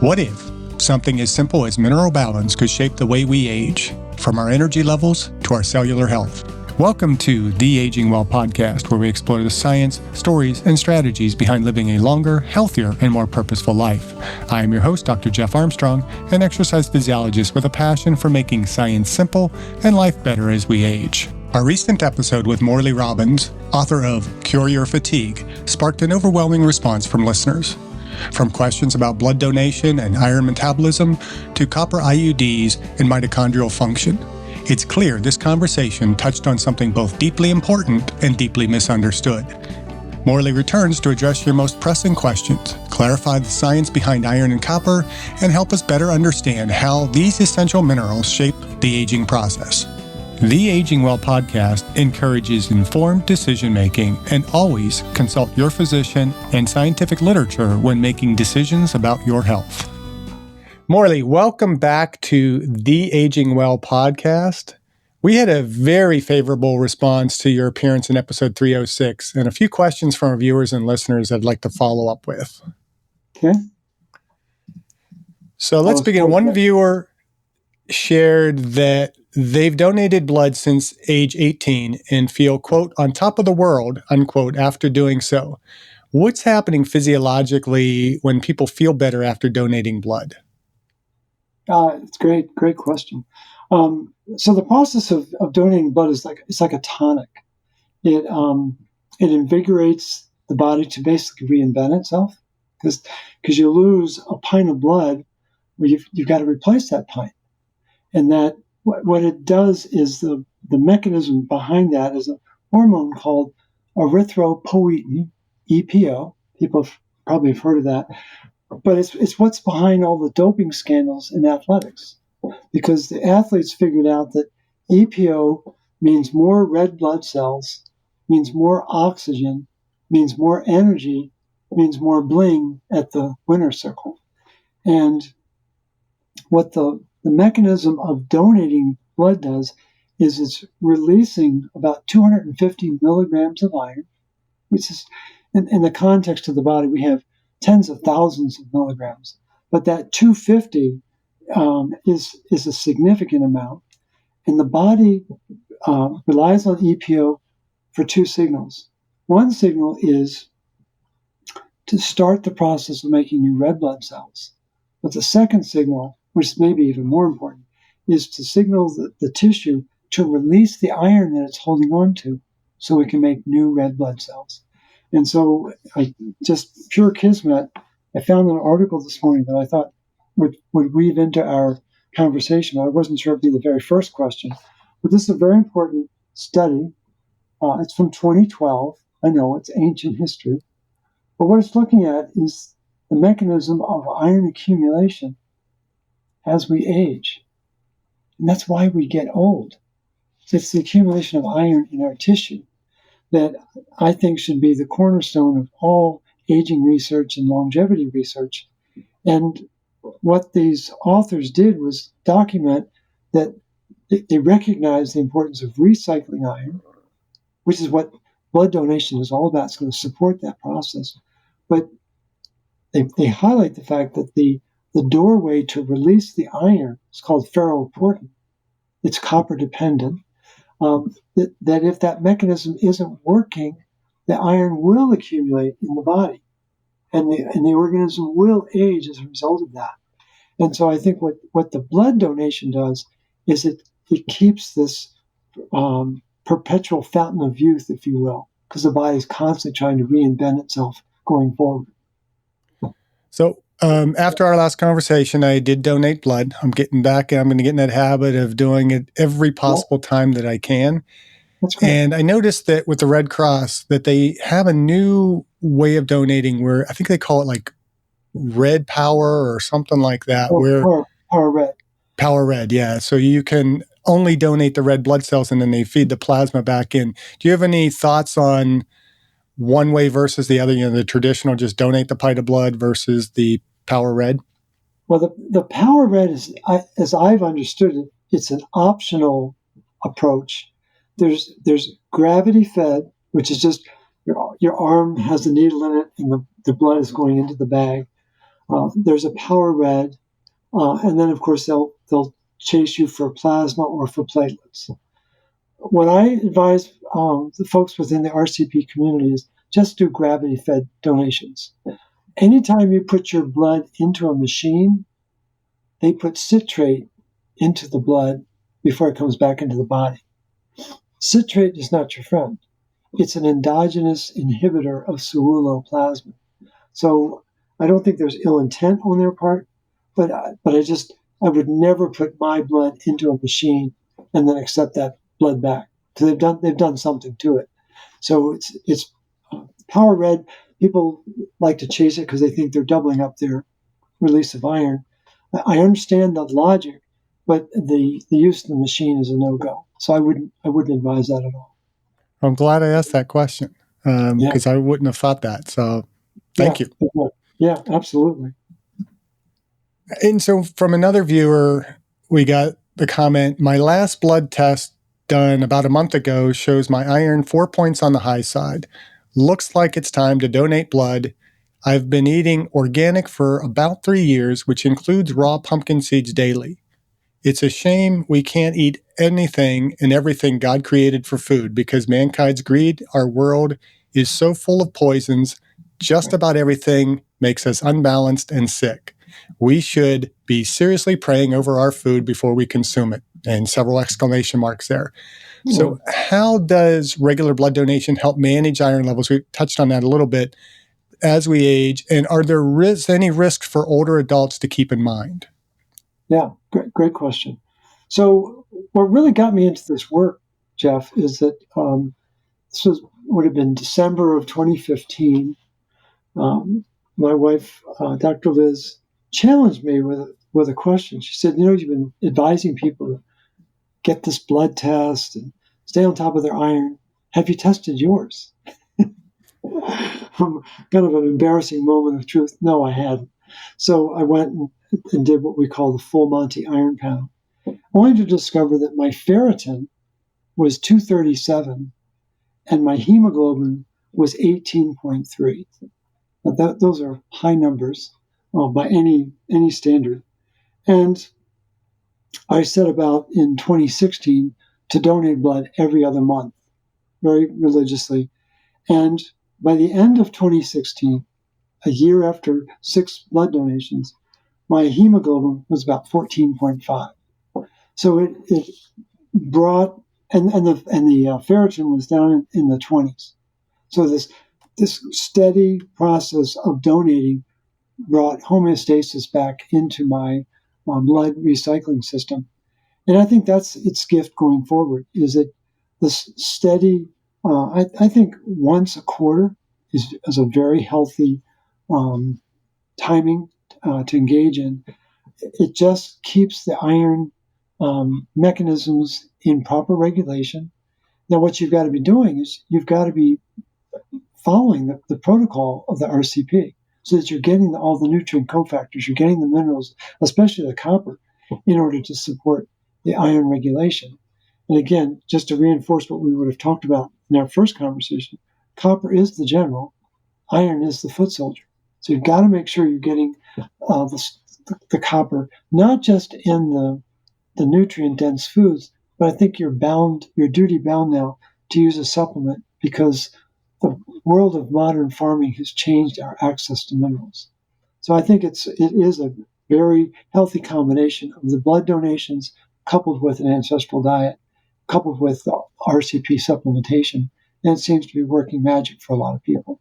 What if something as simple as mineral balance could shape the way we age, from our energy levels to our cellular health? Welcome to the Aging Well podcast, where we explore the science, stories, and strategies behind living a longer, healthier, and more purposeful life. I am your host, Dr. Jeff Armstrong, an exercise physiologist with a passion for making science simple and life better as we age. Our recent episode with Morley Robbins, author of Cure Your Fatigue, sparked an overwhelming response from listeners. From questions about blood donation and iron metabolism to copper IUDs and mitochondrial function, it's clear this conversation touched on something both deeply important and deeply misunderstood. Morley returns to address your most pressing questions, clarify the science behind iron and copper, and help us better understand how these essential minerals shape the aging process. The Aging Well podcast encourages informed decision-making and always consult your physician and scientific literature when making decisions about your health. Morley, welcome back to the Aging Well podcast. We had a very favorable response to your appearance in episode 306 and a few questions from our viewers and listeners I'd like to follow up with. Okay. So let's begin. One viewer shared that they've donated blood since age 18 and feel, quote, on top of the world, unquote, after doing so. What's happening physiologically when people feel better after donating blood? It's great question. So the process of donating blood is like a tonic. It invigorates the body to basically reinvent itself because you lose a pint of blood, well, you've got to replace that pint. And that what it does is the mechanism behind that is a hormone called erythropoietin, EPO. People probably have heard of that. But it's what's behind all the doping scandals in athletics. Because the athletes figured out that EPO means more red blood cells, means more oxygen, means more energy, means more bling at the winner's circle. And what the mechanism of donating blood does is it's releasing about 250 milligrams of iron, which is, in the context of the body, we have tens of thousands of milligrams. But that 250 is a significant amount. And the body relies on EPO for two signals. One signal is to start the process of making new red blood cells. But the second signal, which may be even more important, is to signal the tissue to release the iron that it's holding on to so we can make new red blood cells. And so, just pure kismet, I found an article this morning that I thought would weave into our conversation. I wasn't sure it'd be the very first question, but this is a very important study. It's from 2012. I know it's ancient history. But what it's looking at is the mechanism of iron accumulation as we age. And that's why we get old. It's the accumulation of iron in our tissue that I think should be the cornerstone of all aging research and longevity research. And what these authors did was document that they recognized the importance of recycling iron, which is what blood donation is all about. It's going to support that process. But they highlight the fact that the doorway to release the iron is called ferroportin. It's copper dependent. That if that mechanism isn't working, the iron will accumulate in the body, and the organism will age as a result of that. And so I think what the blood donation does is it keeps this perpetual fountain of youth, if you will, because the body is constantly trying to reinvent itself going forward. So after our last conversation, I did donate blood. I'm getting back, and I'm going to get in that habit of doing it every possible time that I can. That's great. And I noticed that with the Red Cross that they have a new way of donating where I think they call it like Red Power or something like that. Power Red. Power Red, yeah. So you can only donate the red blood cells and then they feed the plasma back in. Do you have any thoughts on one way versus the other, the traditional just donate the pint of blood versus the Power Red? Well, the Power Red is, as I've understood it, it's an optional approach. There's gravity fed, which is just your arm has the needle in it and the blood is going into the bag. There's a power red, and then of course they'll chase you for plasma or for platelets. What I advise the folks within the RCP community is just do gravity-fed donations. Anytime you put your blood into a machine, they put citrate into the blood before it comes back into the body. Citrate is not your friend. It's an endogenous inhibitor of ceruloplasmin. So I don't think there's ill intent on their part, but I would never put my blood into a machine and then accept that blood back, because they've done something to it. So it's power red. People like to chase it because they think they're doubling up their release of iron. I understand the logic, but the use of the machine is a no-go. So I wouldn't advise that at all. I'm glad I asked that question because I wouldn't have thought that. So thank you. Yeah, absolutely. And so from another viewer, we got the comment, my last blood test done about a month ago shows my iron 4 points on the high side. Looks like it's time to donate blood. I've been eating organic for about 3 years, which includes raw pumpkin seeds daily. It's a shame we can't eat anything and everything God created for food because mankind's greed, our world is so full of poisons. Just about everything makes us unbalanced and sick. We should be seriously praying over our food before we consume it. And several exclamation marks there. So how does regular blood donation help manage iron levels? We touched on that a little bit as we age. And are there any risks for older adults to keep in mind? Yeah, great question. So what really got me into this work, Jeff, is that this would have been December of 2015. My wife, Dr. Liz, challenged me with a question. She said, you've been advising people to get this blood test and stay on top of their iron. Have you tested yours? From kind of an embarrassing moment of truth. No, I hadn't. So I went and did what we call the full Monty iron panel, only to discover that my ferritin was 237 and my hemoglobin was 18.3. Now those are high numbers by any standard. And I set about in 2016 to donate blood every other month, very religiously. And by the end of 2016, a year after 6 blood donations, my hemoglobin was about 14.5. So it brought, and the ferritin was down in the 20s. So this steady process of donating brought homeostasis back into my blood recycling system. And I think that's its gift going forward, is that this steady, I think once a quarter is a very healthy timing to engage in. It just keeps the iron mechanisms in proper regulation. Now, what you've got to be doing is you've got to be following the protocol of the RCP so that you're getting all the nutrient cofactors, you're getting the minerals, especially the copper, in order to support the iron regulation. And again, just to reinforce what we would have talked about in our first conversation, copper is the general, iron is the foot soldier. So you've got to make sure you're getting the copper, not just in the nutrient-dense foods, but I think you're duty bound now to use a supplement because the world of modern farming has changed our access to minerals. So I think it is a very healthy combination of the blood donations coupled with an ancestral diet, coupled with the RCP supplementation, and it seems to be working magic for a lot of people.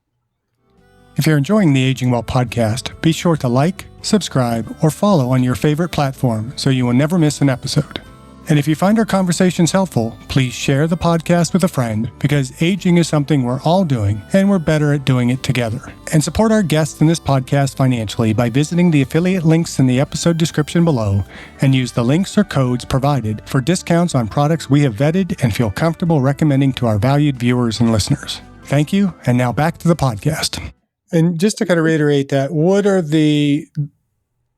If you're enjoying the Aging Well podcast, be sure to like, subscribe, or follow on your favorite platform so you will never miss an episode. And if you find our conversations helpful, please share the podcast with a friend because aging is something we're all doing and we're better at doing it together. And support our guests in this podcast financially by visiting the affiliate links in the episode description below and use the links or codes provided for discounts on products we have vetted and feel comfortable recommending to our valued viewers and listeners. Thank you, and now back to the podcast. And just to kind of reiterate that, what are the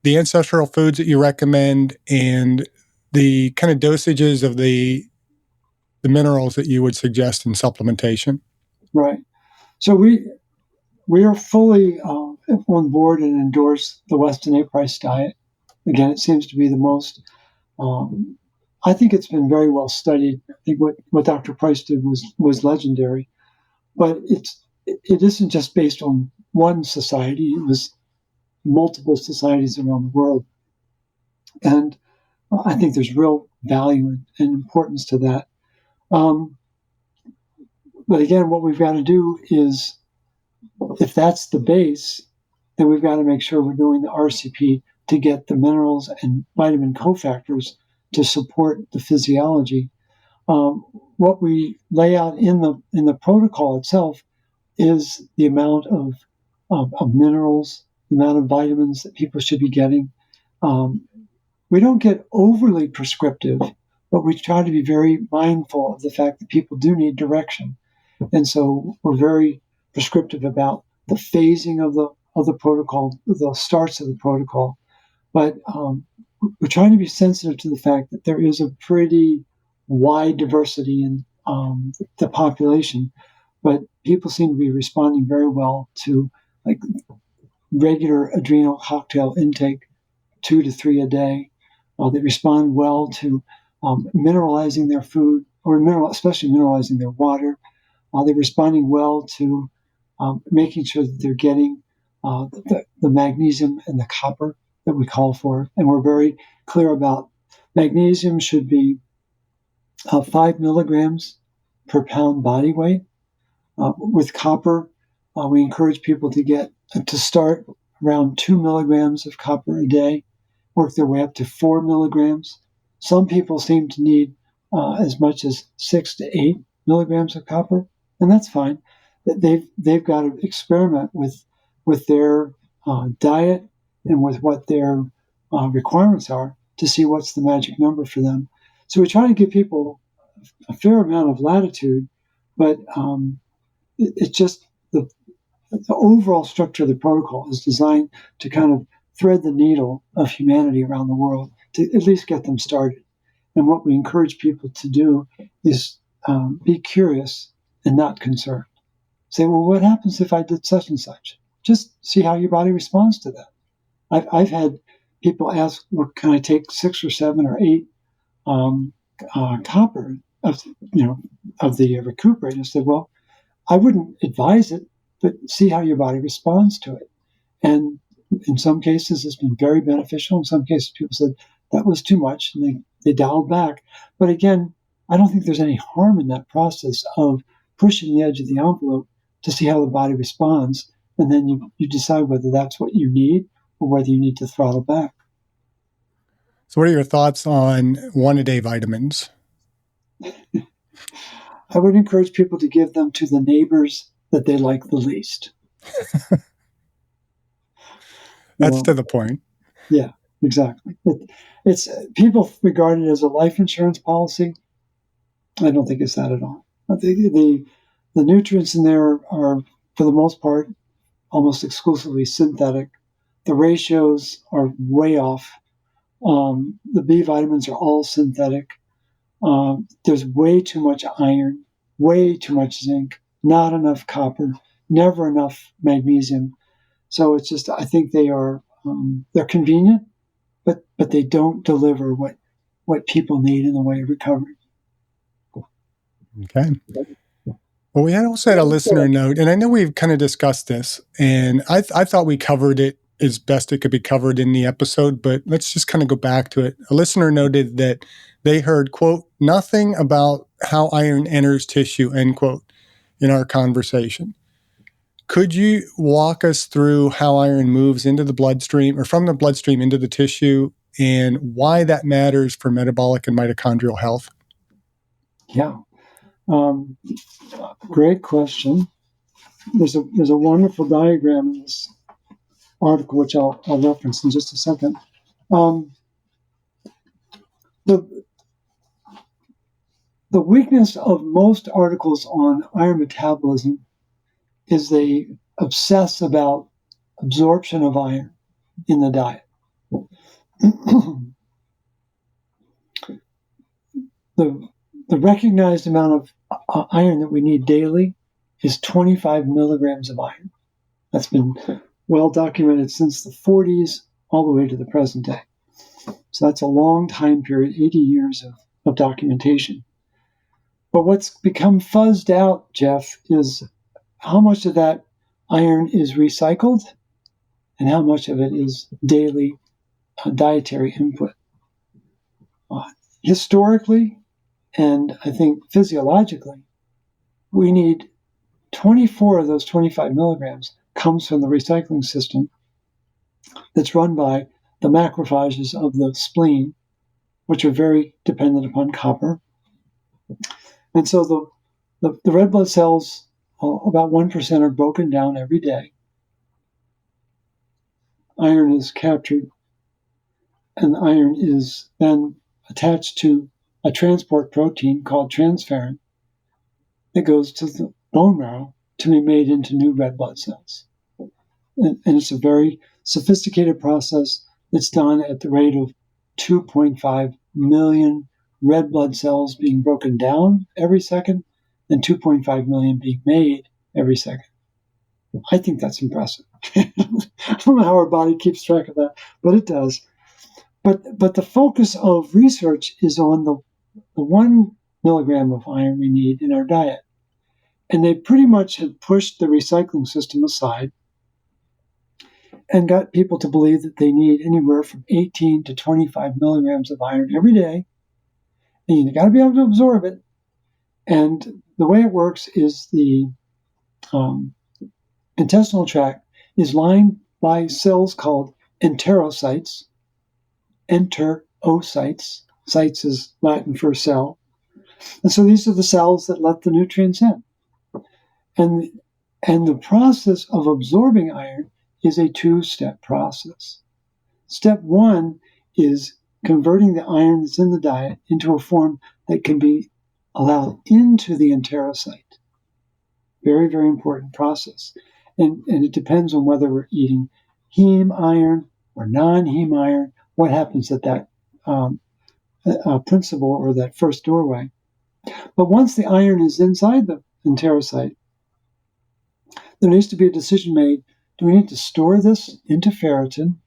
ancestral foods that you recommend and the kind of dosages of the minerals that you would suggest in supplementation? Right. So we are fully on board and endorse the Weston A. Price diet. Again, it seems to be the most. I think it's been very well studied. I think what Dr. Price did was legendary, but it isn't just based on one society. It was multiple societies around the world, and I think there's real value and importance to that. But again, what we've got to do is, if that's the base, then we've got to make sure we're doing the RCP to get the minerals and vitamin cofactors to support the physiology. What we lay out in the protocol itself is the amount of minerals, the amount of vitamins that people should be getting. We don't get overly prescriptive, but we try to be very mindful of the fact that people do need direction. And so we're very prescriptive about the phasing of the protocol, the starts of the protocol. But we're trying to be sensitive to the fact that there is a pretty wide diversity in the population, but people seem to be responding very well to like regular adrenal cocktail intake, 2 to 3 a day. They respond well to mineralizing their food, or especially mineralizing their water. They're responding well to making sure that they're getting the magnesium and the copper that we call for. And we're very clear about magnesium should be 5 milligrams per pound body weight. With copper, we encourage people to start around 2 milligrams of copper a day, work their way up to 4 milligrams. Some people seem to need as much as 6 to 8 milligrams of copper, and that's fine. They've got to experiment with their diet and with what their requirements are to see what's the magic number for them. So we try to give people a fair amount of latitude, but it's just the overall structure of the protocol is designed to kind of thread the needle of humanity around the world to at least get them started. And what we encourage people to do is be curious and not concerned. Say, well, what happens if I did such and such? Just see how your body responds to that. I've had people ask, well, can I take 6 or 7 or 8 copper of the recuperate? I said, well, I wouldn't advise it, but see how your body responds to it. And in some cases, it's been very beneficial. In some cases, people said that was too much, and they dialed back. But again, I don't think there's any harm in that process of pushing the edge of the envelope to see how the body responds, and then you decide whether that's what you need or whether you need to throttle back. So what are your thoughts on 1-a-day vitamins? I would encourage people to give them to the neighbors that they like the least. That's to the point. Yeah, exactly. It's people regard it as a life insurance policy. I don't think it's that at all. I think the nutrients in there are, for the most part, almost exclusively synthetic. The ratios are way off. The B vitamins are all synthetic. There's way too much iron, way too much zinc, not enough copper, never enough magnesium. So it's just, I think they're convenient, but they don't deliver what people need in the way of recovery. Okay. Well, we also had a listener note, and I know we've kind of discussed this, and I thought we covered it as best it could be covered in the episode, but let's just kind of go back to it. A listener noted that they heard, quote, nothing about how iron enters tissue, end quote, in our conversation. Could you walk us through how iron moves into the bloodstream or from the bloodstream into the tissue and why that matters for metabolic and mitochondrial health? Yeah. Great question. There's a wonderful diagram in this article, which I'll reference in just a second. The weakness of most articles on iron metabolism is they obsess about absorption of iron in the diet. The recognized amount of iron that we need daily is 25 milligrams of iron. That's been well documented since the 40s all the way to the present day. So that's a long time period, 80 years of documentation. But what's become fuzzed out, Jeff, is how much of that iron is recycled and how much of it is daily dietary input. Historically, and I think physiologically, we need 24 of those 25 milligrams comes from the recycling system that's run by the macrophages of the spleen, which are very dependent upon copper. And so the red blood cells, about 1% are broken down every day. Iron is captured, and iron is then attached to a transport protein called transferrin that goes to the bone marrow to be made into new red blood cells. And it's a very sophisticated process that's done at the rate of 2.5 million red blood cells being broken down every second and 2.5 million being made every second. I think that's impressive. I don't know how our body keeps track of that, but it does. But the focus of research is on the 1 milligram of iron we need in our diet. And they pretty much have pushed the recycling system aside and got people to believe that they need anywhere from 18 to 25 milligrams of iron every day. And you've got to be able to absorb it. And the way it works is the intestinal tract is lined by cells called enterocytes. Enterocytes. Cytes is Latin for cell. And so these are the cells that let the nutrients in. And the process of absorbing iron is a 2-step process. Step 1 is converting the iron that's in the diet into a form that can be allowed into the enterocyte. Very, very important process. And it depends on whether we're eating heme iron or non-heme iron, what happens at that principle or that first doorway. But once the iron is inside the enterocyte, there needs to be a decision made. Do we need to store this into ferritin,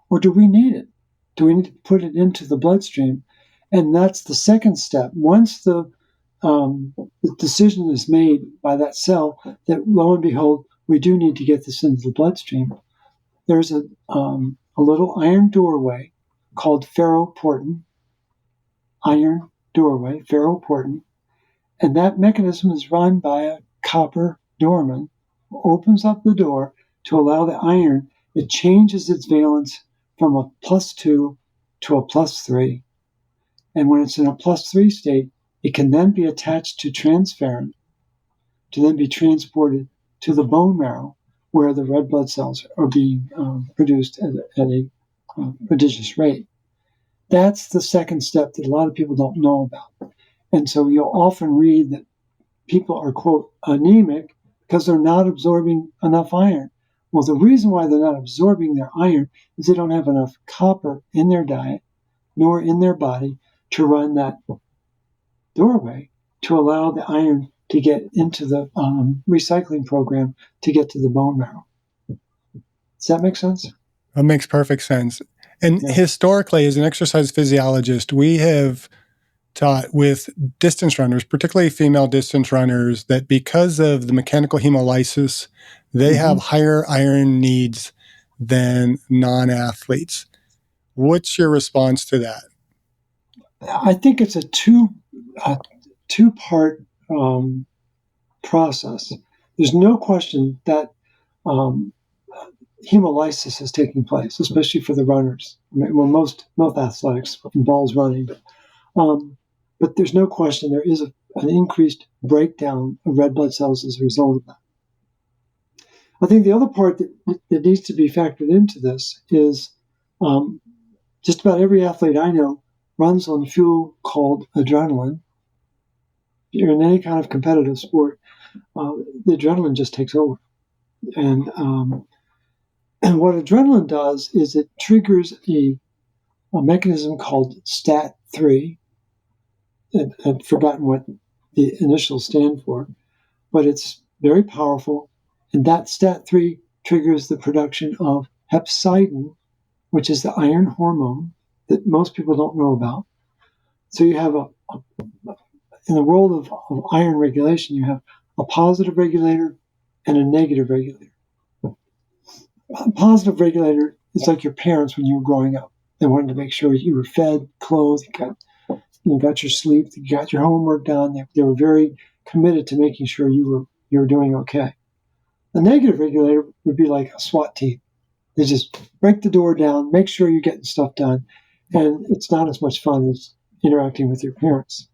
or do we need it? Do we need to put it into the bloodstream? And that's the second step. Once the decision is made by that cell that, lo and behold, we do need to get this into the bloodstream, there's a little iron doorway called ferroportin, iron doorway, ferroportin, and that mechanism is run by a copper doorman who opens up the door to allow the iron. It changes its valence from a +2 to a +3. And when it's in a +3 state, it can then be attached to transferrin to then be transported to the bone marrow where the red blood cells are being produced at a prodigious rate. That's the second step that a lot of people don't know about. And so you'll often read that people are, quote, anemic because they're not absorbing enough iron. Well, the reason why they're not absorbing their iron is they don't have enough copper in their diet nor in their body to run that doorway to allow the iron to get into the recycling program to get to the bone marrow. Does that make sense? That makes perfect sense. And historically, as an exercise physiologist, we have taught with distance runners, particularly female distance runners, that because of the mechanical hemolysis, they have higher iron needs than non-athletes. What's your response to that? I think it's a two-part process. There's no question that hemolysis is taking place, especially for the runners. I mean, well, most athletics involves running, but there's no question there is an increased breakdown of red blood cells as a result of that. I think the other part that needs to be factored into this is just about every athlete I know runs on fuel called adrenaline. If you're in any kind of competitive sport, the adrenaline just takes over. And what adrenaline does is it triggers a mechanism called STAT3. I've forgotten what the initials stand for, but it's very powerful. And that STAT3 triggers the production of hepcidin, which is the iron hormone that most people don't know about. So you have in the world of iron regulation, you have a positive regulator and a negative regulator. A positive regulator is like your parents when you were growing up. They wanted to make sure you were fed, clothed, you got your sleep, you got your homework done. They were very committed to making sure you were doing okay. The negative regulator would be like a SWAT team. They just break the door down, make sure you're getting stuff done, and it's not as much fun as interacting with your parents.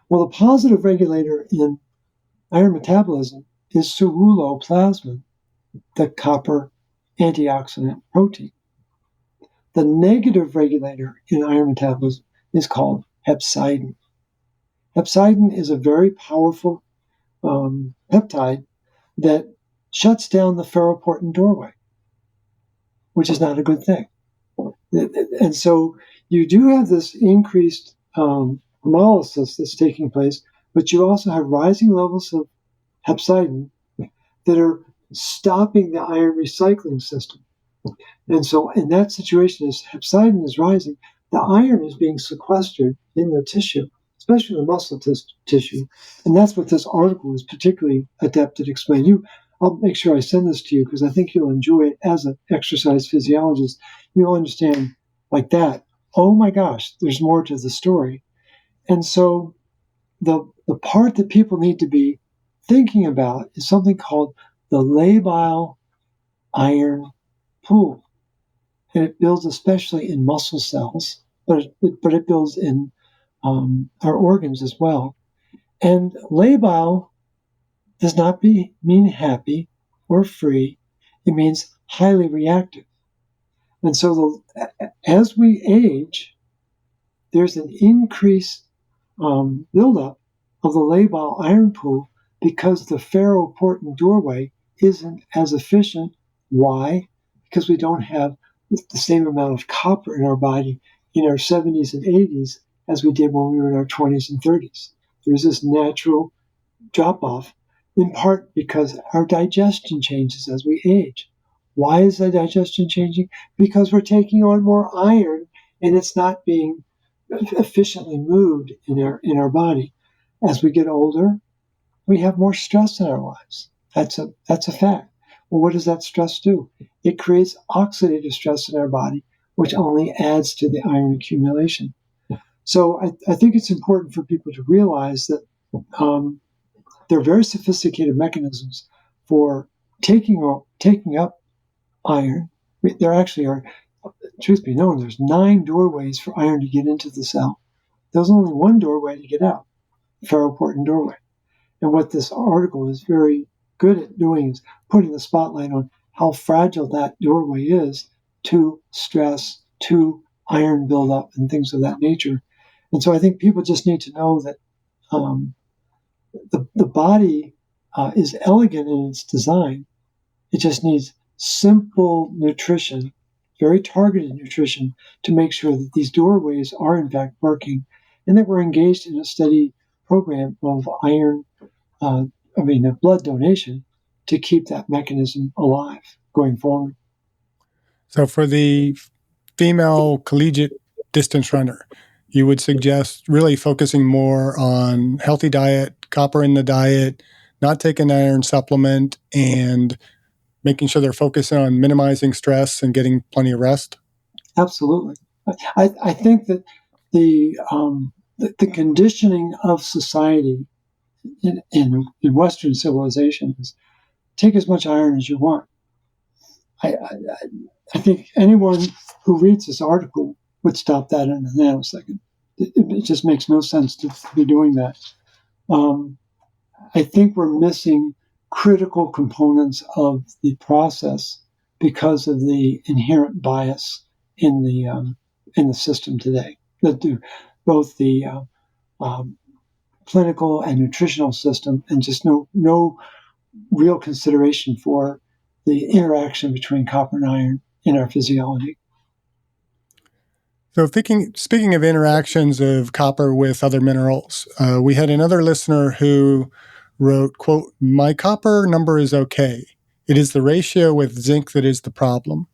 Well, the positive regulator in iron metabolism is ceruloplasmin, the copper antioxidant protein. The negative regulator in iron metabolism is called hepcidin. Hepcidin is a very powerful peptide that shuts down the ferroportin doorway, which is not a good thing. And so you do have this increased hemolysis that's taking place, but you also have rising levels of hepcidin that are stopping the iron recycling system. And so in that situation, as hepcidin is rising, the iron is being sequestered in the tissue, especially the muscle tissue. And that's what this article is particularly adept at explaining. I'll make sure I send this to you because I think you'll enjoy it as an exercise physiologist. You'll understand like that. Oh my gosh, there's more to the story. And so the part that people need to be thinking about is something called the labile iron pool. And it builds especially in muscle cells, but it builds in our organs as well. And labile does not mean happy or free. It means highly reactive. And so as we age, there's an increased buildup of the labile iron pool because the ferroportin doorway isn't as efficient. Why? Because we don't have the same amount of copper in our body in our 70s and 80s as we did when we were in our 20s and 30s. There's this natural drop-off, in part because our digestion changes as we age. Why is the digestion changing? Because we're taking on more iron and it's not being efficiently moved in our body. As we get older, we have more stress in our lives. That's a fact. Well, what does that stress do? It creates oxidative stress in our body, which only adds to the iron accumulation. So I think it's important for people to realize that there are very sophisticated mechanisms for taking up iron. There actually are, truth be known, there's 9 doorways for iron to get into the cell. There's only one doorway to get out, ferroportin doorway. And what this article is very good at doing is putting the spotlight on how fragile that doorway is to stress, to iron buildup, and things of that nature. And so I think people just need to know that the body is elegant in its design. It just needs simple nutrition, very targeted nutrition, to make sure that these doorways are in fact working and that we're engaged in a steady program of blood donation to keep that mechanism alive going forward. So for the female collegiate distance runner, you would suggest really focusing more on healthy diet, copper in the diet, not taking an iron supplement, and making sure they're focusing on minimizing stress and getting plenty of rest? Absolutely. I think that the conditioning of society in Western civilization is take as much iron as you want. I think anyone who reads this article would stop that in a nanosecond. It just makes no sense to be doing that. I think we're missing critical components of the process because of the inherent bias in the system today. Both the clinical and nutritional system, and just no real consideration for the interaction between copper and iron in our physiology. So speaking of interactions of copper with other minerals, we had another listener who wrote, quote, "My copper number is okay. It is the ratio with zinc that is the problem.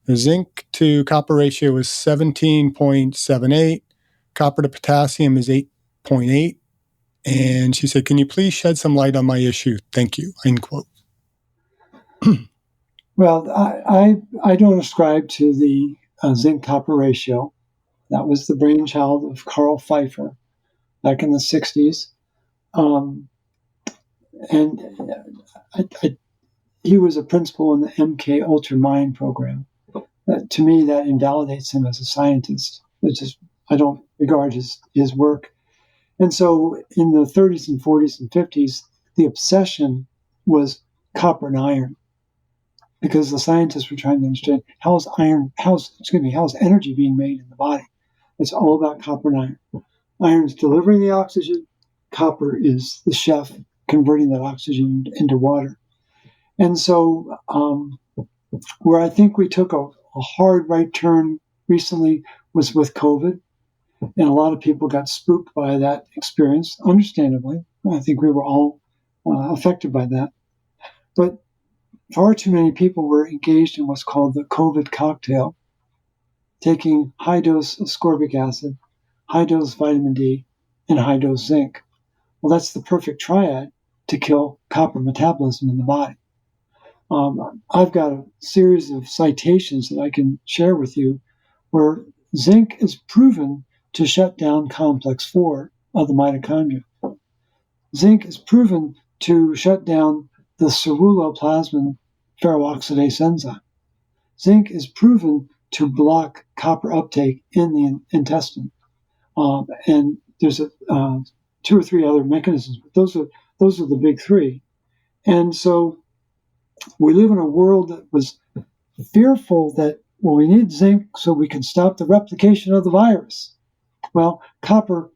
The zinc to copper ratio is 17.78. Copper to potassium is 8.8. And she said, "Can you please shed some light on my issue? Thank you," end quote. Well, I don't ascribe to the zinc-copper ratio. That was the brainchild of Carl Pfeiffer back in the 60s. And he was a principal in the MK Ultra Mind program. To me, that invalidates him as a scientist. I don't regard his work. And so in the 30s and 40s and 50s, the obsession was copper and iron, because the scientists were trying to understand how's energy being made in the body. It's all about copper and iron. Iron's delivering the oxygen. Copper is the chef converting that oxygen into water. And so where I think we took a hard right turn recently was with COVID. And a lot of people got spooked by that experience, understandably. I think we were all affected by that. But far too many people were engaged in what's called the COVID cocktail, taking high dose ascorbic acid, high dose vitamin D, and high dose zinc. Well, that's the perfect triad to kill copper metabolism in the body. I've got a series of citations that I can share with you where zinc is proven to shut down complex 4 of the mitochondria. Zinc is proven to shut down the ceruloplasmin ferroxidase enzyme. Zinc is proven to block copper uptake in the intestine. And there's 2 or 3 other mechanisms, but those are the big 3. And so we live in a world that was fearful that, well, we need zinc so we can stop the replication of the virus. Well, copper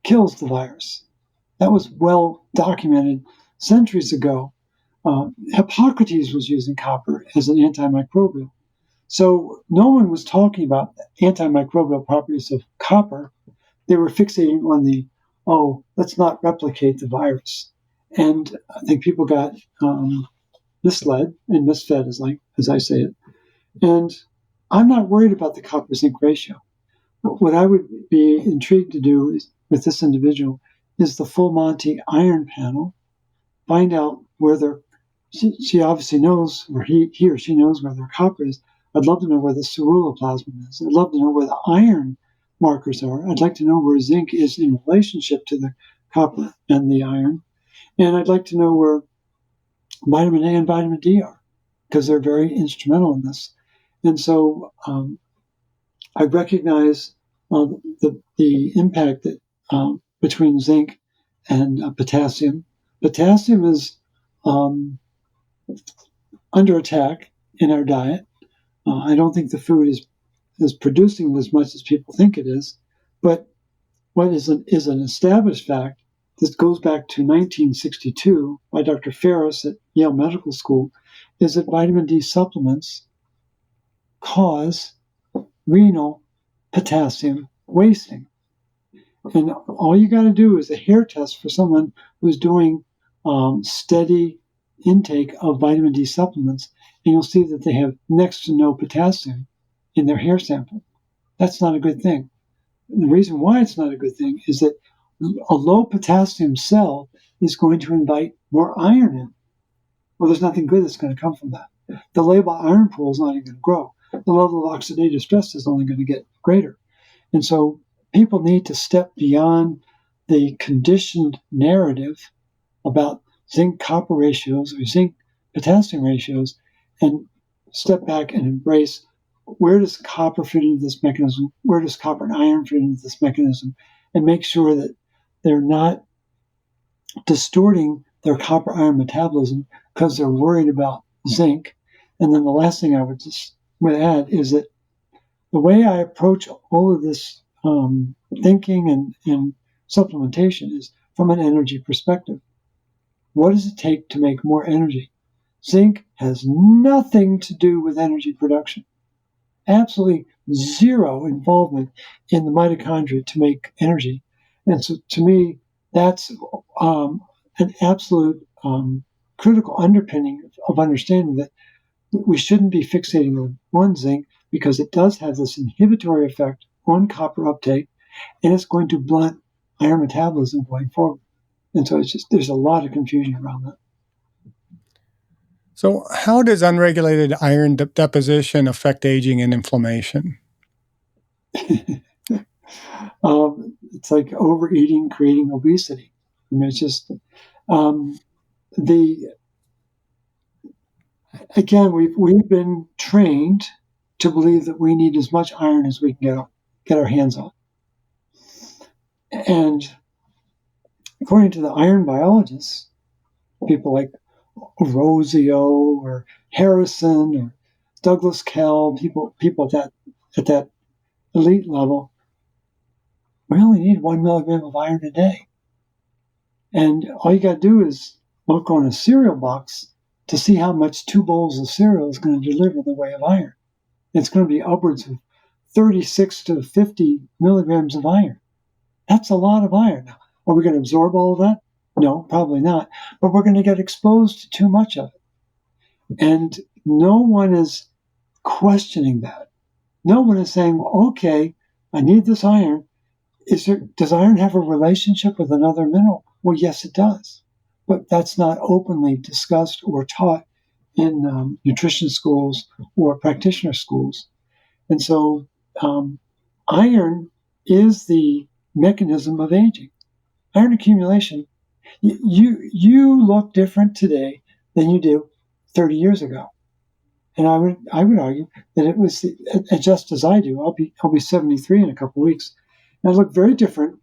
kills the virus. That was well documented centuries ago. Hippocrates was using copper as an antimicrobial. So no one was talking about the antimicrobial properties of copper. They were fixating on let's not replicate the virus. And I think people got misled and misfed, as I say it. And I'm not worried about the copper zinc ratio. But what I would be intrigued to do with this individual is the full Monty iron panel. Find out where she obviously knows, or he or she knows where their copper is. I'd love to know where the ceruloplasmin is. I'd love to know where the iron markers are. I'd like to know where zinc is in relationship to the copper and the iron. And I'd like to know where vitamin A and vitamin D are, because they're very instrumental in this. And so I recognize the impact that between zinc and potassium. Potassium is under attack in our diet. I don't think the food is producing as much as people think it is. But what is an established fact, this goes back to 1962 by Dr. Ferris at Yale Medical School, is that vitamin D supplements cause renal potassium wasting. And all you got to do is a hair test for someone who's doing steady intake of vitamin D supplements, and you'll see that they have next to no potassium in their hair sample. That's not a good thing. And the reason why it's not a good thing is that a low potassium cell is going to invite more iron in. Well, there's nothing good that's going to come from that. The labile iron pool is not even going to grow. The level of oxidative stress is only going to get greater. And so people need to step beyond the conditioned narrative about zinc-copper ratios or zinc-potassium ratios and step back and embrace, where does copper fit into this mechanism? Where does copper and iron fit into this mechanism? And make sure that they're not distorting their copper-iron metabolism because they're worried about zinc. And then the last thing I would add is that the way I approach all of this thinking and supplementation is from an energy perspective. What does it take to make more energy? Zinc has nothing to do with energy production. Absolutely zero involvement in the mitochondria to make energy. And so to me, that's an absolute critical underpinning of understanding that we shouldn't be fixating on one zinc because it does have this inhibitory effect on copper uptake, and it's going to blunt iron metabolism going forward. And so there's a lot of confusion around that. So how does unregulated iron deposition affect aging and inflammation? It's like overeating, creating obesity. I mean, it's just again, we've been trained to believe that we need as much iron as we can get our hands on. And according to the iron biologists, people like Rosio or Harrison or Douglas Kell, people at that elite level, we only need 1 milligram of iron a day. And all you got to do is look on a cereal box to see how much 2 bowls of cereal is going to deliver in the way of iron. It's going to be upwards of 36 to 50 milligrams of iron. That's a lot of iron. Now, are we going to absorb all of that? No, probably not. But we're going to get exposed to too much of it. And no one is questioning that. No one is saying, well, okay, I need this iron. Does iron have a relationship with another mineral? Well, yes, it does. But that's not openly discussed or taught in nutrition schools or practitioner schools. And so iron is the mechanism of aging. Iron accumulation, you look different today than you did 30 years ago. And I would argue that it was just as I do. I'll be 73 in a couple of weeks. And I look very different.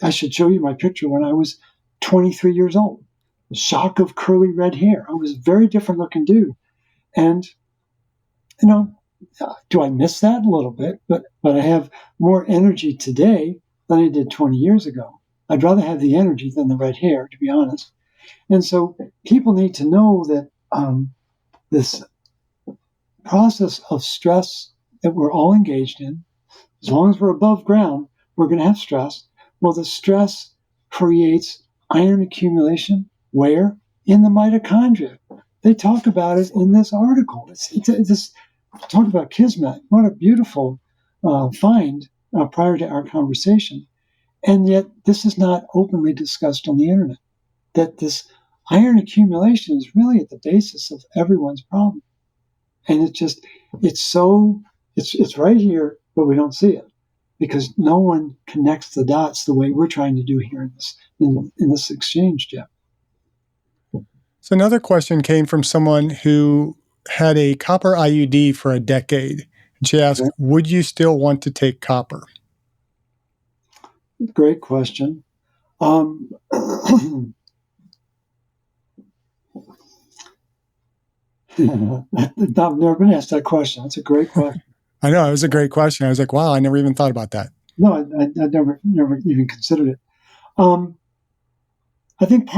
I should show you my picture when I was 23 years old. Shock of curly red hair. I was a very different looking dude. And, do I miss that a little bit? But I have more energy today than I did 20 years ago. I'd rather have the energy than the red hair, to be honest. And so people need to know that this process of stress that we're all engaged in, as long as we're above ground, we're going to have stress. Well, the stress creates iron accumulation. Where? In the mitochondria. They talk about it in this article. It's talk about Kismet. What a beautiful find prior to our conversation. And yet this is not openly discussed on the internet, that this iron accumulation is really at the basis of everyone's problem. And it's right here, but we don't see it because no one connects the dots the way we're trying to do here in this exchange, Jeff. So another question came from someone who had a copper IUD for a decade. And she asked, would you still want to take copper? Great question. I've never been asked that question. That's a great question. I know, it was a great question. I was like, wow, I never even thought about that. No, I never even considered it. I think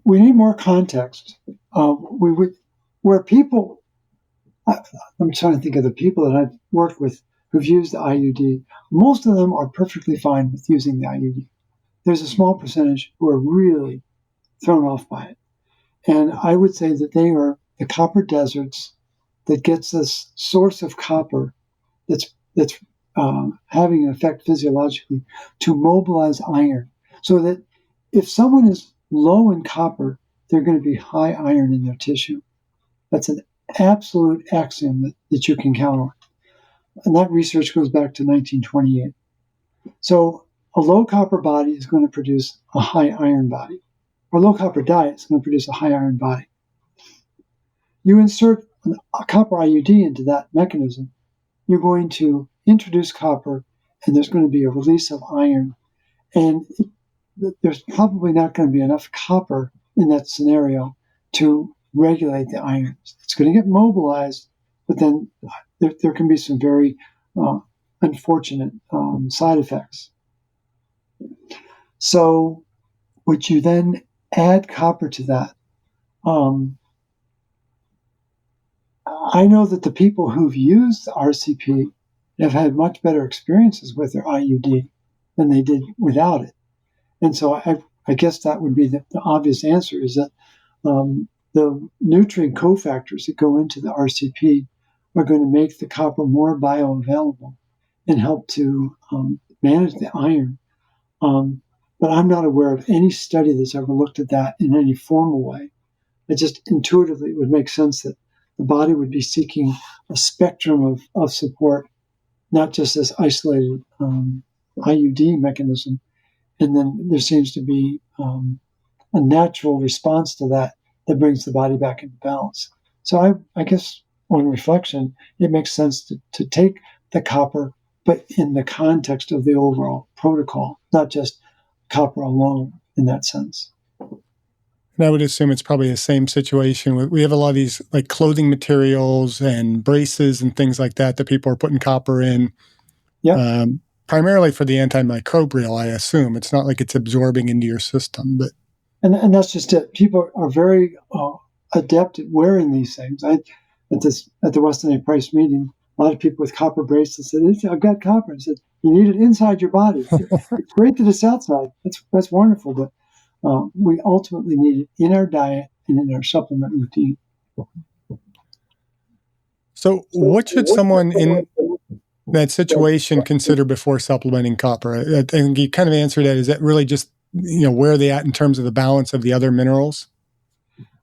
we need more context. Where people, I'm trying to think of the people that I've worked with who've used the IUD. Most of them are perfectly fine with using the IUD. There's a small percentage who are really thrown off by it. And I would say that they are the copper deserts that gets this source of copper that's having an effect physiologically to mobilize iron. So that if someone is low in copper, they're going to be high iron in their tissue. That's an absolute axiom that you can count on. And that research goes back to 1928. So a low copper body is going to produce a high iron body. Or low copper diet is going to produce a high iron body. You insert a copper IUD into that mechanism, you're going to introduce copper, and there's going to be a release of iron. And there's probably not going to be enough copper in that scenario to regulate the iron. It's going to get mobilized, but then there can be some very unfortunate side effects. So would you then add copper to that? I know that the people who've used RCP have had much better experiences with their IUD than they did without it. And so I guess that would be the obvious answer, is that the nutrient cofactors that go into the RCP are going to make the copper more bioavailable and help to manage the iron. But I'm not aware of any study that's ever looked at that in any formal way. It just intuitively would make sense that the body would be seeking a spectrum of support, not just this isolated IUD mechanism. And then there seems to be a natural response to that brings the body back into balance. So I guess on reflection, it makes sense to take the copper, but in the context of the overall protocol, not just copper alone in that sense. And I would assume it's probably the same situation. We have a lot of these like clothing materials and braces and things like that people are putting copper in. Yeah. Primarily for the antimicrobial, I assume. It's not like it's absorbing into your system, but and that's just it. People are very adept at wearing these things. At the Weston A. Price meeting, a lot of people with copper bracelets said, "I've got copper." I said, "You need it inside your body. It's great that it's outside. That's wonderful, but we ultimately need it in our diet and in our supplement routine." So what should someone in that situation consider before supplementing copper? I think you kind of answered that. Is that really just, where are they at in terms of the balance of the other minerals?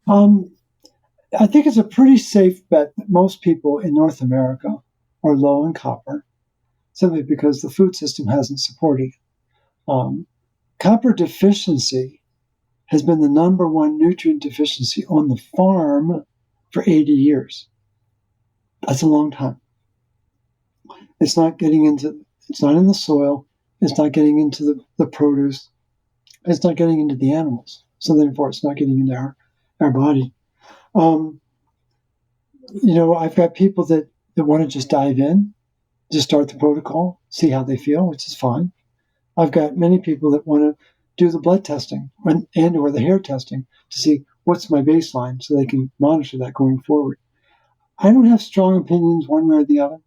I think it's a pretty safe bet that most people in North America are low in copper, simply because the food system hasn't supported it. Copper deficiency has been the number one nutrient deficiency on the farm for 80 years. That's a long time. It's not in the soil. It's not getting into the produce. It's not getting into the animals. So therefore, it's not getting into our body. I've got people that want to just dive in, just start the protocol, see how they feel, which is fine. I've got many people that want to do the blood testing and or the hair testing to see what's my baseline so they can monitor that going forward. I don't have strong opinions one way or the other,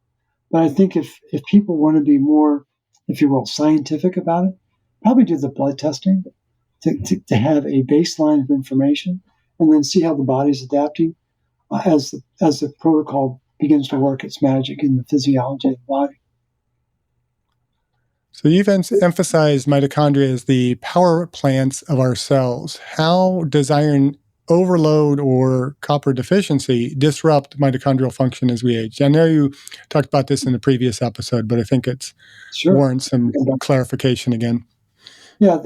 but I think if people want to be more, if you will, scientific about it, probably do the blood testing to have a baseline of information and then see how the body's adapting as the protocol begins to work its magic in the physiology of the body. So you've emphasized mitochondria as the power plants of our cells. How does iron overload or copper deficiency disrupt mitochondrial function as we age? I know you talked about this in the previous episode, but I think it's warrants some clarification again. Yeah,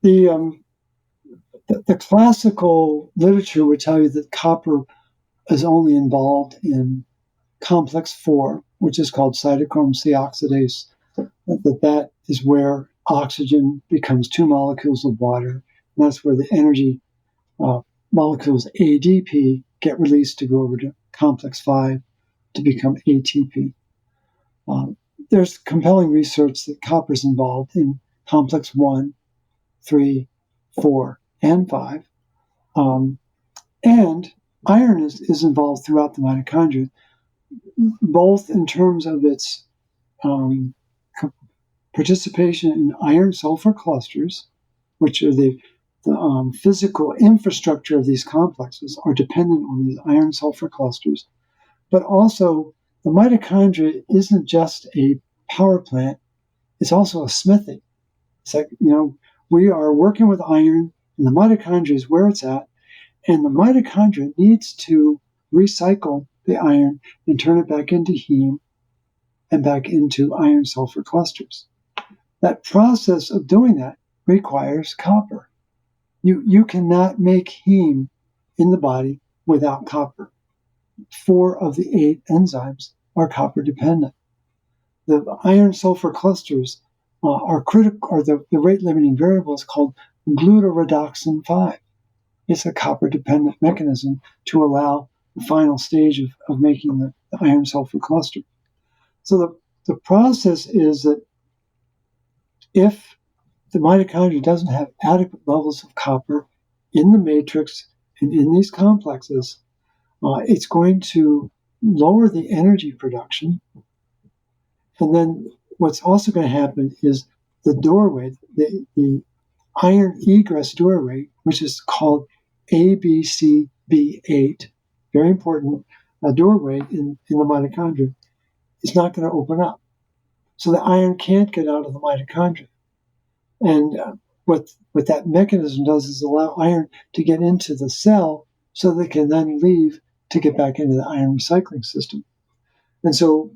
the classical literature would tell you that copper is only involved in complex 4, which is called cytochrome C oxidase. That is where oxygen becomes 2 molecules of water. And that's where the energy molecules ADP get released to go over to complex 5 to become ATP. There's compelling research that copper is involved in complex 1, 3, 4, and 5. And iron is involved throughout the mitochondria, both in terms of its participation in iron-sulfur clusters, which are the physical infrastructure of these complexes are dependent on these iron-sulfur clusters. But also, the mitochondria isn't just a power plant, it's also a smithy. It's like, we are working with iron, and the mitochondria is where it's at, and the mitochondria needs to recycle the iron and turn it back into heme and back into iron-sulfur clusters. That process of doing that requires copper. You cannot make heme in the body without copper. 4 of the 8 enzymes are copper dependent. The iron-sulfur clusters are critical, or the rate-limiting variable is called glutaredoxin 5. It's a copper-dependent mechanism to allow the final stage of making the iron-sulfur cluster. So the process is that if the mitochondria doesn't have adequate levels of copper in the matrix and in these complexes, it's going to lower the energy production. And then what's also going to happen is the doorway, the iron egress doorway, which is called ABCB8, very important, doorway in the mitochondria, is not going to open up. So the iron can't get out of the mitochondria. And what that mechanism does is allow iron to get into the cell so they can then leave to get back into the iron recycling system. And so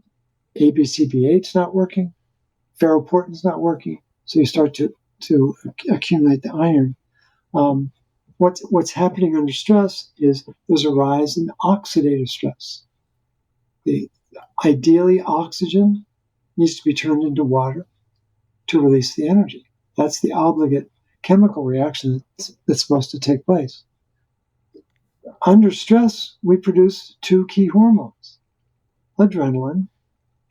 ABCB8 is not working, ferroportin is not working, so you start to accumulate the iron. What's happening under stress is there's a rise in oxidative stress. Ideally, oxygen needs to be turned into water to release the energy. That's the obligate chemical reaction that's supposed to take place. Under stress, we produce two key hormones, adrenaline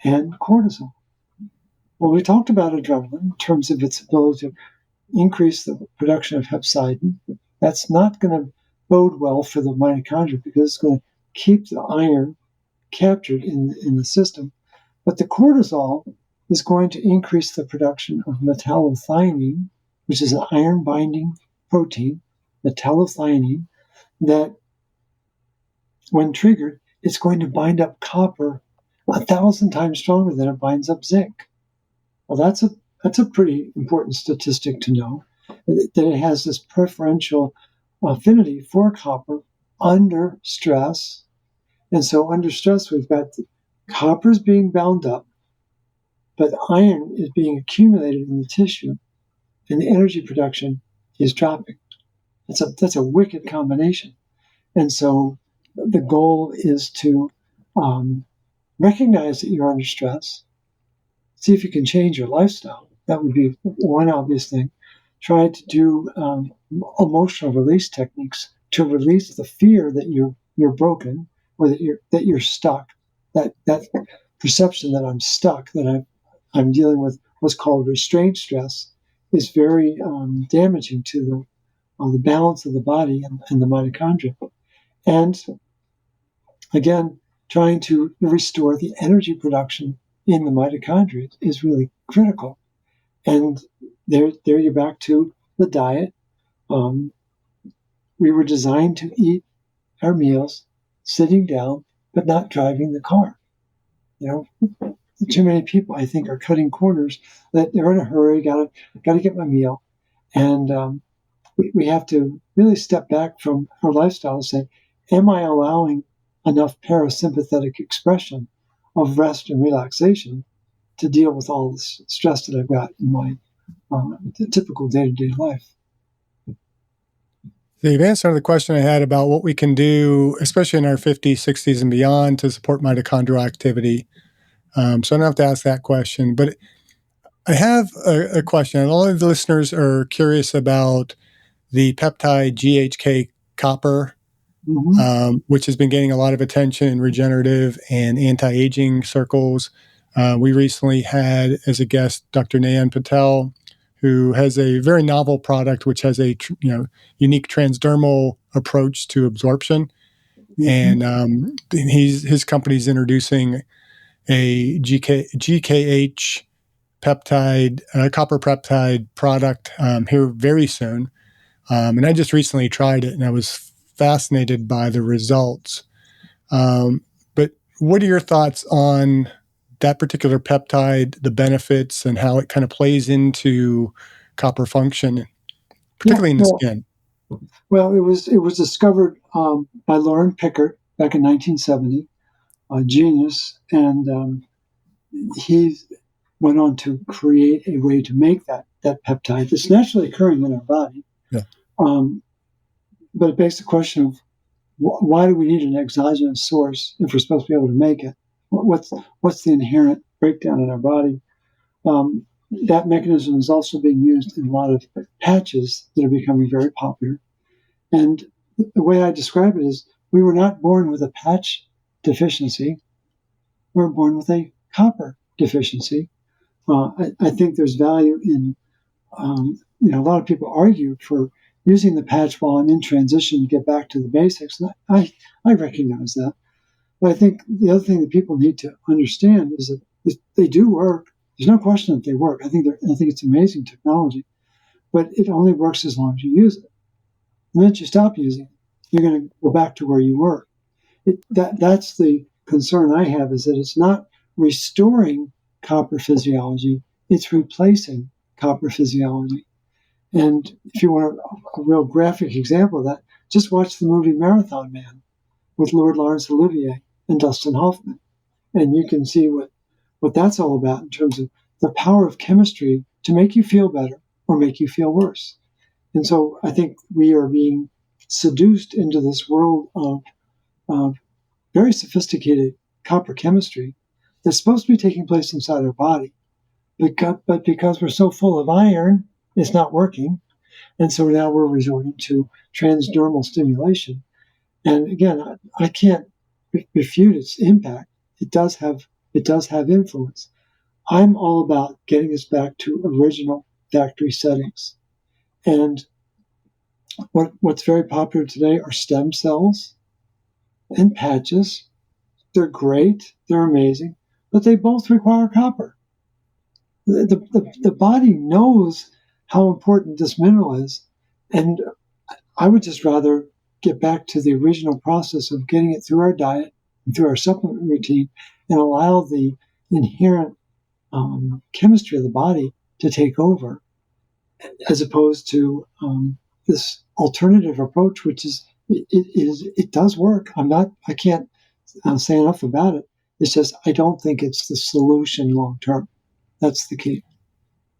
and cortisol. Well, we talked about adrenaline in terms of its ability to increase the production of hepcidin. That's not going to bode well for the mitochondria because it's going to keep the iron captured in the system. But the cortisol is going to increase the production of metallothionein, which is an iron-binding protein, metallothionein, that when triggered, it's going to bind up copper 1,000 times stronger than it binds up zinc. Well, that's a pretty important statistic to know, that it has this preferential affinity for copper under stress. And so under stress, we've got the copper's being bound up, but iron is being accumulated in the tissue, and the energy production is dropping. That's a wicked combination. And so the goal is to recognize that you're under stress, see if you can change your lifestyle. That would be one obvious thing. Try to do emotional release techniques to release the fear that you're broken or that you're stuck. That perception that I'm stuck, that I'm dealing with what's called restraint stress, is very damaging to the balance of the body and the mitochondria. And again, trying to restore the energy production in the mitochondria is really critical. And there you're back to the diet. We were designed to eat our meals sitting down, but not driving the car. Too many people, I think, are cutting corners, that they're in a hurry, got to get my meal. And we have to really step back from our lifestyle and say, am I allowing enough parasympathetic expression of rest and relaxation to deal with all this stress that I've got in my typical day-to-day life? So you've answered the question I had about what we can do, especially in our 50s, 60s, and beyond, to support mitochondrial activity. So I don't have to ask that question. But I have a question. And all of the listeners are curious about the peptide GHK-copper, which has been gaining a lot of attention in regenerative and anti-aging circles. We recently had as a guest Dr. Nayan Patel, who has a very novel product which has a unique transdermal approach to absorption. And his company's introducing a GKH peptide, copper peptide product here very soon. And I just recently tried it, and I was fascinated by the results. But what are your thoughts on that particular peptide, the benefits, and how it kind of plays into copper function, particularly in the skin? Well, it was discovered by Lauren Pickert back in 1970, a genius, and he went on to create a way to make that peptide that's naturally occurring in our body. Yeah. But it begs the question of why do we need an exogenous source if we're supposed to be able to make it? What's the inherent breakdown in our body? That mechanism is also being used in a lot of patches that are becoming very popular. And the way I describe it is, we were not born with a patch deficiency. We were born with a copper deficiency. I think there's value in, a lot of people argue for using the patch while I'm in transition to get back to the basics. And I recognize that. But I think the other thing that people need to understand is that they do work. There's no question that they work. I think it's amazing technology, but it only works as long as you use it. The minute you stop using it, you're going to go back to where you were. That's the concern I have, is that it's not restoring copper physiology, it's replacing copper physiology. And if you want a real graphic example of that, just watch the movie Marathon Man with Lord Laurence Olivier and Dustin Hoffman. And you can see what that's all about in terms of the power of chemistry to make you feel better or make you feel worse. And so I think we are being seduced into this world of very sophisticated copper chemistry that's supposed to be taking place inside our body. But because we're so full of iron, it's not working. And so now we're resorting to transdermal stimulation. And again, I can't refute its impact. It does have influence. I'm all about getting us back to original factory settings. And what's very popular today are stem cells and patches. They're great, they're amazing, but they both require copper. The body knows how important this mineral is, and I would just rather get back to the original process of getting it through our diet and through our supplement routine and allow the inherent chemistry of the body to take over, as opposed to this alternative approach, which is it does work. I can't say enough about it. It's just I don't think it's the solution long term. That's the key.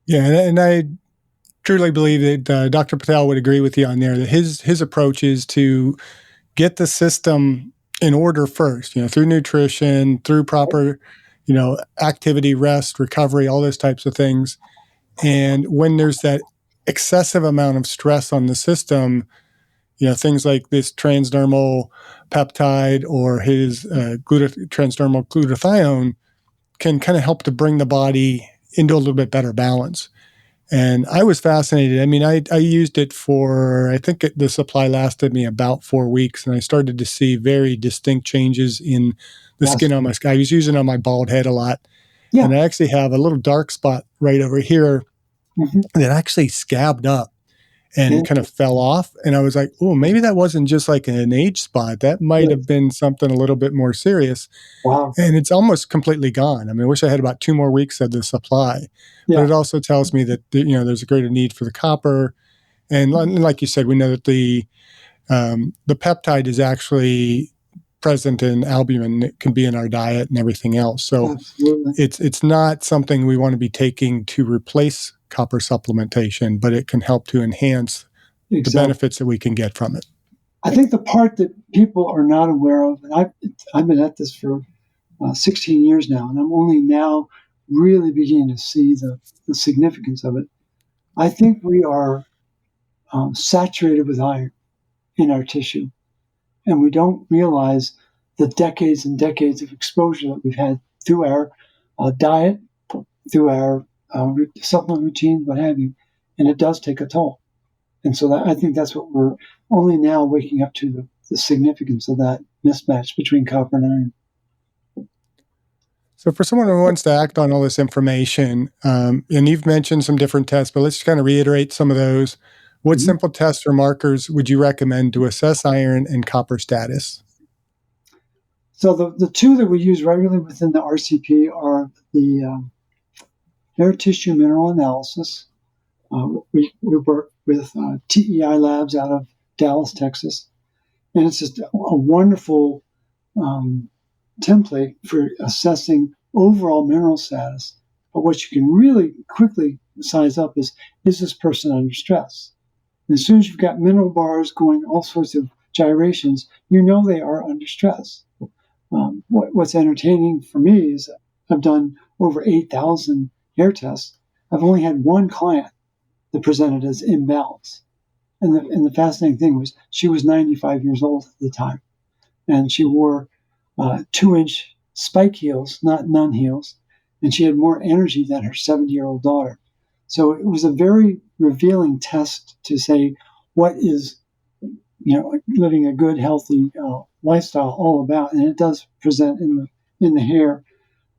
Yeah, and I truly believe that Dr. Patel would agree with you on there, that his approach is to get the system in order first, through nutrition, through proper, activity, rest, recovery, all those types of things. And when there's that excessive amount of stress on the system, things like this transdermal peptide or his transdermal glutathione can kind of help to bring the body into a little bit better balance. And I was fascinated. I mean, I used it for, I think the supply lasted me about 4 weeks, and I started to see very distinct changes in the skin on my skin. I was using it on my bald head a lot. Yeah. And I actually have a little dark spot right over here that actually scabbed up and kind of fell off. And I was like, oh, maybe that wasn't just like an age spot. That might have been something a little bit more serious. Wow. And it's almost completely gone. I mean, I wish I had about 2 more weeks of the supply. Yeah. But it also tells me that, there's a greater need for the copper. And like you said, we know that the peptide is actually present in albumin. It can be in our diet and everything else. So absolutely. It's not something we want to be taking to replace copper supplementation, but it can help to enhance the benefits that we can get from it. I think the part that people are not aware of, and I've been at this for 16 years now, and I'm only now really beginning to see the significance of it. I think we are saturated with iron in our tissue, and we don't realize the decades and decades of exposure that we've had through our diet, through our supplement routine, what have you, and it does take a toll. And so I think that's what we're only now waking up to, the significance of that mismatch between copper and iron. So for someone who wants to act on all this information, and you've mentioned some different tests, but let's just kind of reiterate some of those. What simple tests or markers would you recommend to assess iron and copper status? So the two that we use regularly within the RCP are the hair tissue mineral analysis. We work with TEI Labs out of Dallas, Texas. And it's just a wonderful template for assessing overall mineral status. But what you can really quickly size up is this person under stress? And as soon as you've got mineral bars going all sorts of gyrations, you know they are under stress. What's entertaining for me is I've done over 8,000 hair tests. I've only had one client that presented as imbalance. And the fascinating thing was she was 95 years old at the time. And she wore 2-inch spike heels, not nun heels. And she had more energy than her 70-year-old daughter. So it was a very revealing test to say what is, living a good, healthy lifestyle all about. And it does present in the hair.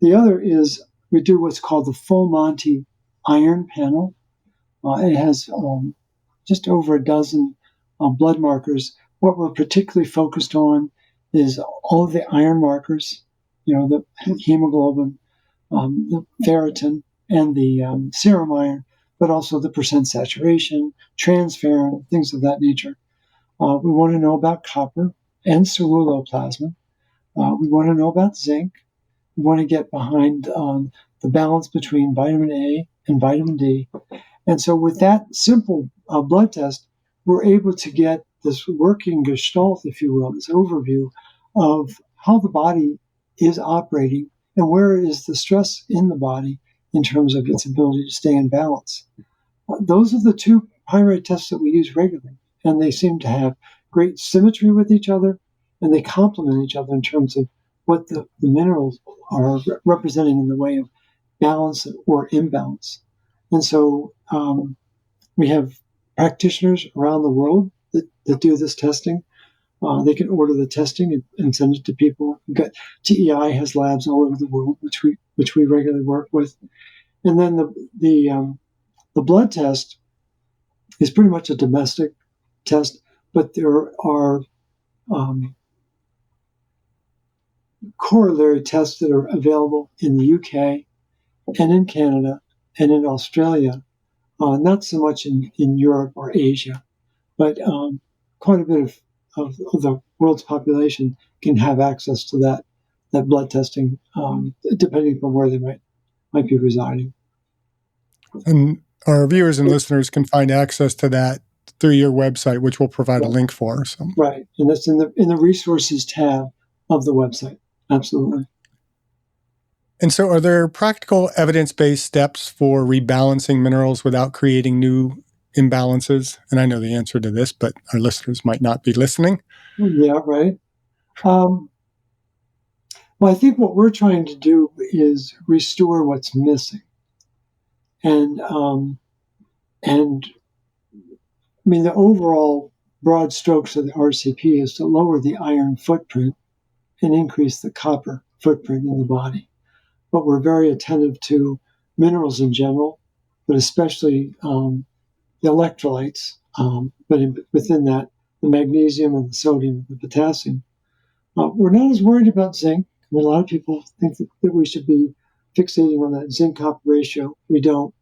The other is we do what's called the Full Monty Iron Panel. It has just over a dozen blood markers. What we're particularly focused on is all of the iron markers, the hemoglobin, the ferritin, and the serum iron, but also the percent saturation, transferrin, things of that nature. We want to know about copper and ceruloplasmin. We want to know about zinc. We want to get behind the balance between vitamin A and vitamin D. And so with that simple blood test, we're able to get this working gestalt, if you will, this overview of how the body is operating and where is the stress in the body in terms of its ability to stay in balance. Those are the two primary tests that we use regularly, and they seem to have great symmetry with each other, and they complement each other in terms of what the minerals are representing in the way of balance or imbalance. And so we have practitioners around the world that do this testing. They can order the testing and send it to people. TEI has labs all over the world, which we regularly work with. And then the blood test is pretty much a domestic test, but there are corollary tests that are available in the UK and in Canada and in Australia, not so much in Europe or Asia, but quite a bit of the world's population can have access to that blood testing, depending upon where they might be residing. And our viewers and listeners can find access to that through your website, which we'll provide a link for. So. Right, and that's in the resources tab of the website. Absolutely. And so are there practical evidence-based steps for rebalancing minerals without creating new imbalances? And I know the answer to this, but our listeners might not be listening. Yeah, right. Well, I think what we're trying to do is restore what's missing. And I mean, the overall broad strokes of the RCP is to lower the iron footprint and increase the copper footprint in the body. But we're very attentive to minerals in general, but especially the electrolytes, but within that, the magnesium and the sodium and the potassium. We're not as worried about zinc. I mean, a lot of people think that we should be fixating on that zinc-copper ratio. We don't.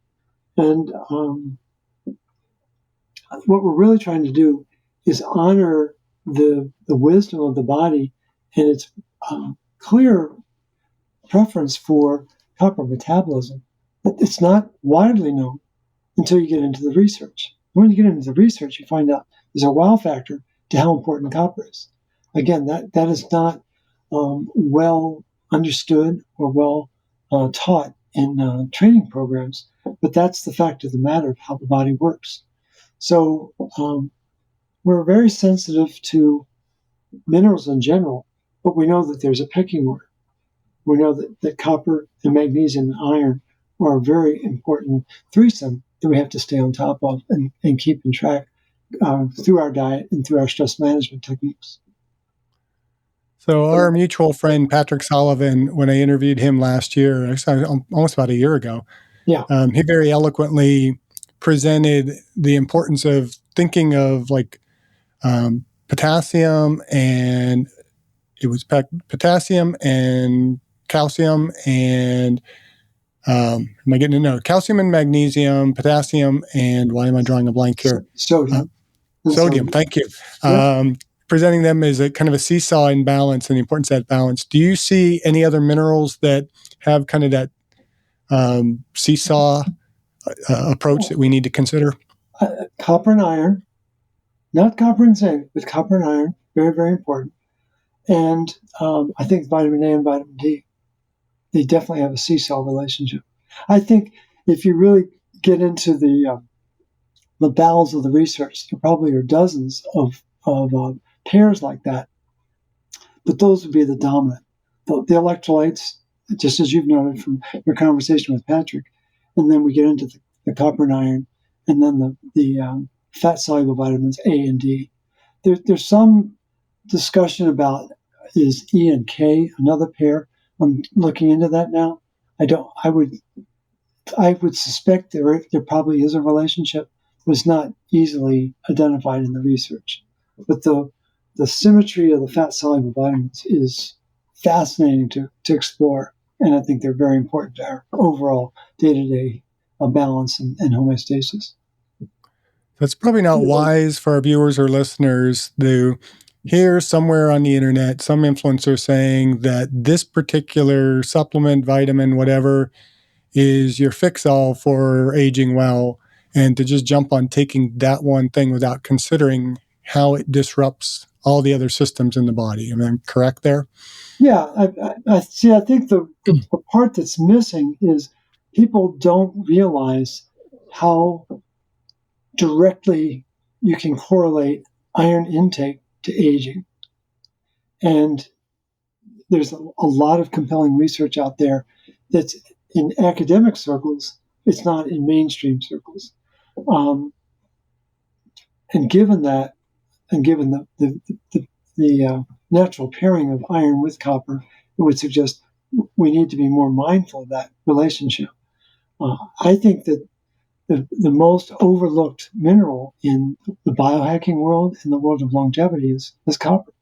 And what we're really trying to do is honor the wisdom of the body and its clear preference for copper metabolism. But it's not widely known until you get into the research. When you get into the research, you find out there's a wow factor to how important copper is. Again, that is not well understood or well taught in training programs, but that's the fact of the matter of how the body works. So we're very sensitive to minerals in general, but we know that there's a pecking order. We know that copper and magnesium and iron are a very important threesome that we have to stay on top of and keep in track through our diet and through our stress management techniques. So our mutual friend, Patrick Sullivan, when I interviewed him last year, actually almost about a year ago, he very eloquently presented the importance of thinking of like potassium and it was potassium and calcium and am I getting to know calcium and magnesium, potassium, and why am I drawing a blank here? Sodium. Sodium. Thank you. Presenting them as a kind of a seesaw in balance and the importance of that balance. Do you see any other minerals that have kind of that seesaw approach that we need to consider? Copper and iron, not copper and zinc, but copper and iron, very, very important. And I think vitamin A and vitamin D, they definitely have a seesaw relationship. I think if you really get into the bowels of the research, there probably are dozens of pairs like that, but those would be the dominant. The electrolytes, just as you've noted from your conversation with Patrick, and then we get into the copper and iron, and then the fat-soluble vitamins A and D. There's some discussion about is E and K another pair. I'm looking into that now. I would suspect there probably is a relationship. was not easily identified in the research. But the symmetry of the fat-soluble vitamins is fascinating to explore, and I think they're very important to our overall day-to-day balance and homeostasis. That's probably not wise for our viewers or listeners to hear somewhere on the internet some influencer saying that this particular supplement, vitamin, whatever, is your fix-all for aging well, and to just jump on taking that one thing without considering how it disrupts all the other systems in the body. Am I correct there? Yeah, I see. I think the part that's missing is people don't realize how directly you can correlate iron intake to aging. And there's a lot of compelling research out there that's in academic circles. It's not in mainstream circles. And given that, and given the natural pairing of iron with copper, it would suggest we need to be more mindful of that relationship. I think that the most overlooked mineral in the biohacking world and the world of longevity is copper,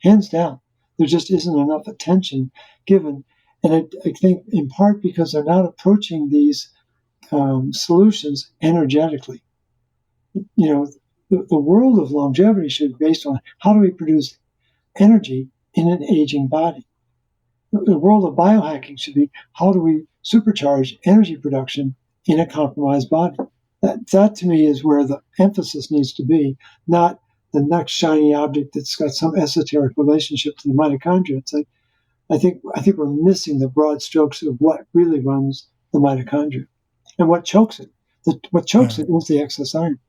hands down. There just isn't enough attention given, and I think in part because they're not approaching these solutions energetically. The world of longevity should be based on how do we produce energy in an aging body. The world of biohacking should be how do we supercharge energy production in a compromised body. That to me is where the emphasis needs to be, not the next shiny object that's got some esoteric relationship to the mitochondria. It's like, I think we're missing the broad strokes of what really runs the mitochondria and what chokes it. What chokes it is the excess iron.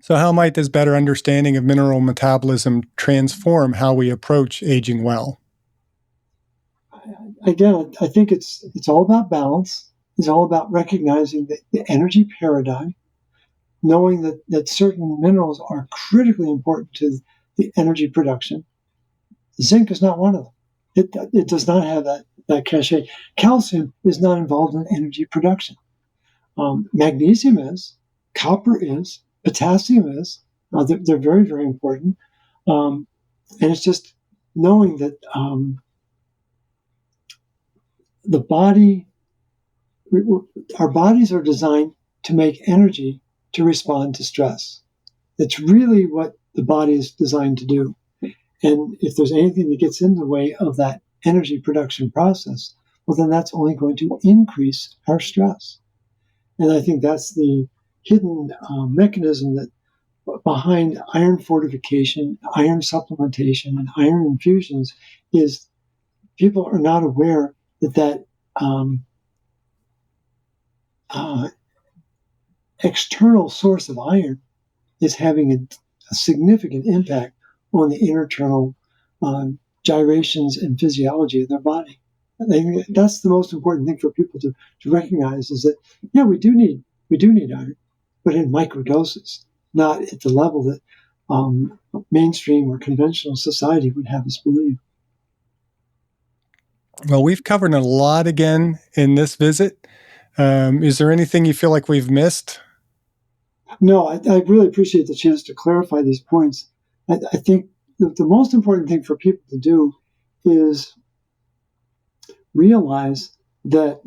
So how might this better understanding of mineral metabolism transform how we approach aging well? Again, I think it's all about balance. It's all about recognizing the energy paradigm, knowing that certain minerals are critically important to the energy production. Zinc is not one of them. It does not have that cachet. Calcium is not involved in energy production. Magnesium is, copper is, potassium is. They're very, very important. And it's just knowing that the body, our bodies are designed to make energy to respond to stress. That's really what the body is designed to do. And if there's anything that gets in the way of that energy production process, well, then that's only going to increase our stress. And I think that's the hidden mechanism that behind iron fortification, iron supplementation, and iron infusions is people are not aware that external source of iron is having a significant impact on the internal gyrations and physiology of their body. I think that's the most important thing for people to recognize is that, yeah, we do need iron, but in microdoses, not at the level that mainstream or conventional society would have us believe. Well, we've covered a lot again in this visit. Is there anything you feel like we've missed? No, I really appreciate the chance to clarify these points. I think the most important thing for people to do is realize that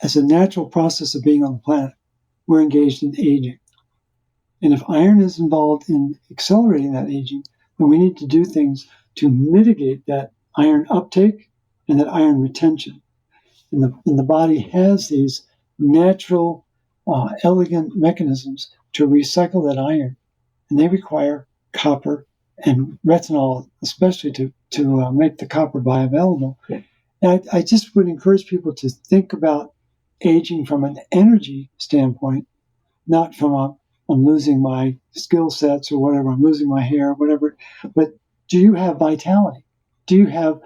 as a natural process of being on the planet, we're engaged in aging. And if iron is involved in accelerating that aging, then we need to do things to mitigate that iron uptake and that iron retention. And the body has these natural, elegant mechanisms to recycle that iron. And they require copper and retinol, especially to make the copper bioavailable. Yeah. And I just would encourage people to think about aging from an energy standpoint, not from I'm losing my skill sets or whatever, I'm losing my hair, whatever. But do you have vitality? Do you have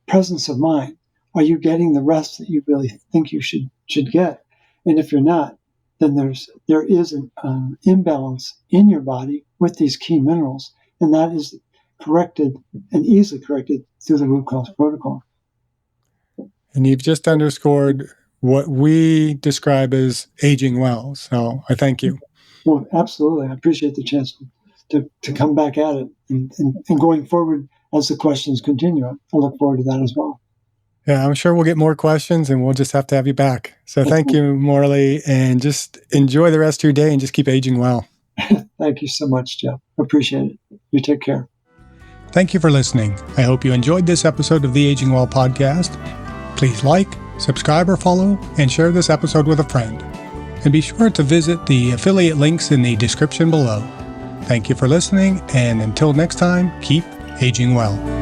presence of mind? Are you getting the rest that you really think you should get? And if you're not, then there is an imbalance in your body with these key minerals, and that is corrected and easily corrected through the root cause protocol. And you've just underscored what we describe as aging well. So I thank you. Well, absolutely. I appreciate the chance to come back at it and going forward as the questions continue. I look forward to that as well. Yeah, I'm sure we'll get more questions and we'll just have to have you back. So thank you, Morley, and just enjoy the rest of your day and just keep aging well. Thank you so much, Jeff. Appreciate it. You take care. Thank you for listening. I hope you enjoyed this episode of the Aging Well podcast. Please like, subscribe, or follow, and share this episode with a friend. And be sure to visit the affiliate links in the description below. Thank you for listening, and until next time, keep aging well.